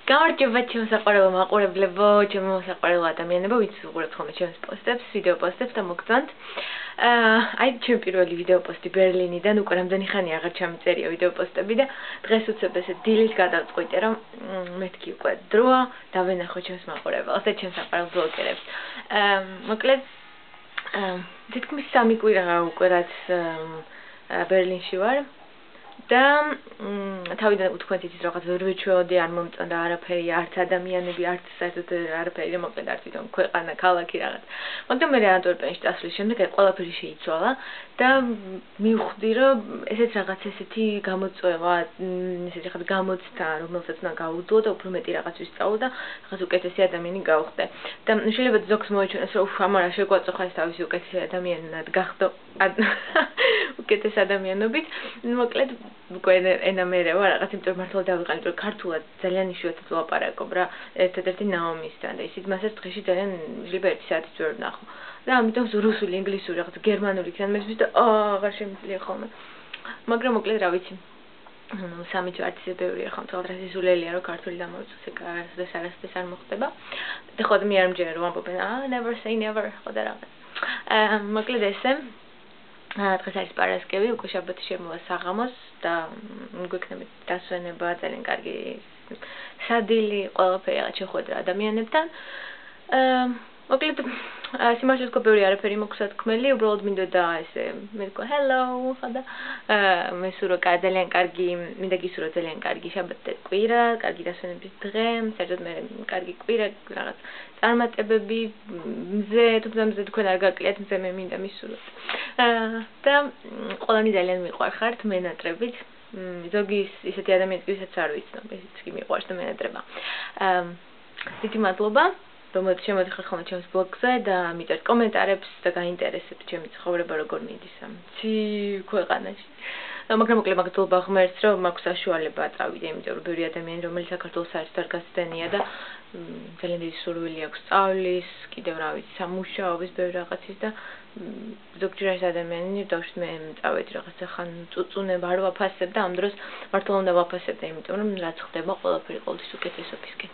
გამარჯობა ჩემსაყვარელო მაყურებლებო, ჩემსაყვარელო ადამიანებო, ვინც უყურებთ ხოლმე ჩემს პოსტებს, ვიდეო პოსტებს და მოგწონთ. აი ჩემი პირველი ვიდეო პოსტი ბერლინიდან, უკვე რამდენი ხანი აღარ ჩამიწერია ვიდეო პოსტები და დღეს უცებ ესე დილით გადავწყვიტე, რომ მეთქი უკვე დროა დავენახო ჩემს მაყურებელს და ჩემსაყვარელ ბლოგერებს. მოკლედ თითქმის 3 კვირაა უკვე რაც ბერლინში ვარ. და თავიდან თქვენ იცით რაღაც ვერ ვეჩვეოდი არ მომწონდა არაფერი არც ადამიანები არც საერთოდ არაფერი და მოკლედ არც თვითონ ქვეყანა ქალაქი რაღაც მაგრამ მე ანტვერპენში წასვლის შემდეგ ყველაფერი შეიცვალა და მივხვდი რომ ესეც რაღაც ესეთი გამოწვევა ესეთი რაღაც გამოცდა რომელსაც უნდა გავუძლო და უფრო მეტი რაღაც ვისწავლო და რაღაც უკეთესი ადამიანი გავხდე და შეიძლება ზოგს მოეჩვენოს რომ ამარა შეგვაწოხა ეს თავისი უკეთესი ადამიანად გახდო უკეთეს ადამიანობით მოკლედ უკვე ენა მერევა რაღაც იმიტომ მართლა დავიყანე რომ ქართულად ძალიან იშვიათად ვლაპარაკობ რა ერთ-ერთი ნაომისთან და ისიც მასაც დღეში ძალიან შეიძლება 1 საათიც ვერ ვნახო და ამიტომ რუსული ინგლისური რაღაც გერმანული იქნება მე ვთქვი და აღარ შემიძლია ხოლმე მაგრამ მოკლედ რა ვიცი სამი ჯვარცი ბევრია ხომ თქო რა სიზულელია რომ ქართული დამოვიცოს ეგ არასდროს არ მოხდება და ხოდა მე არ მჯერა რომ ამბობენ never say never ხოდა რაღაც მოკლედ ესე დღეს არის პარასკევი, უკვე შაბათი შემოვა საღამოს და გვექნება დასვენება ძალიან კარგი სადილი, ყველაფერი რაღაც შეხვედრა ადამიანებთან. მოკლედ სიმართლეს თქვა ბევრი არაფერი მოგვცა თქმელი, უბრალოდ მინდოდა ესე მე თქვა hello, ხოდა მე სურო ძალიან კარგი, მინდა გისურვო ძალიან კარგი შაბათი კვირა, კარგი დასვენების დღე, საერთოდ მე კარგი კვირა რაღაც წარმატებები მზე თუმცა თქვენ არ გაკლიათ მზე მე მინდა მისურვოთ. და ყველანი ძალიან მიყვარხართ მენატრებით. ზოგი ისეთი ადამიანები ვისაც არ ვიცნობ, ესეც კი მიყვარს და მენატრება. დიდი მადლობა რომელიც შემოდიხართ ხოლმე ჩემს ბლოგზე და მიწერთ კომენტარებს და გაინტერესებთ ჩემი ცხოვრება როგორ მიდის ამ ცი ქვეყანაში. მაგრამ მოკლედ მაგდულობა ღმერთს რომ მაქვს საშუალება წავიდე, იმიტომ რომ ბევრი ადამიანი რომელიც საქართველოს საერთოდ არ გასცდენია და ძალიან დიდი სურვილი აქვს სწავლის, კიდევ რა ვიცი, სამუშაობის ბევრი რაღაცის და ზოგჯერ ეს ადამიანი დავშით მე წავედი რაღაცა ხან წუწუნება არ ვაფასებ და ამ დროს მართლა უნდა ვაფასებ და იმიტომ რომ რაც ხდება ყველაფერი ყოველთვის უკეთესობისკენ.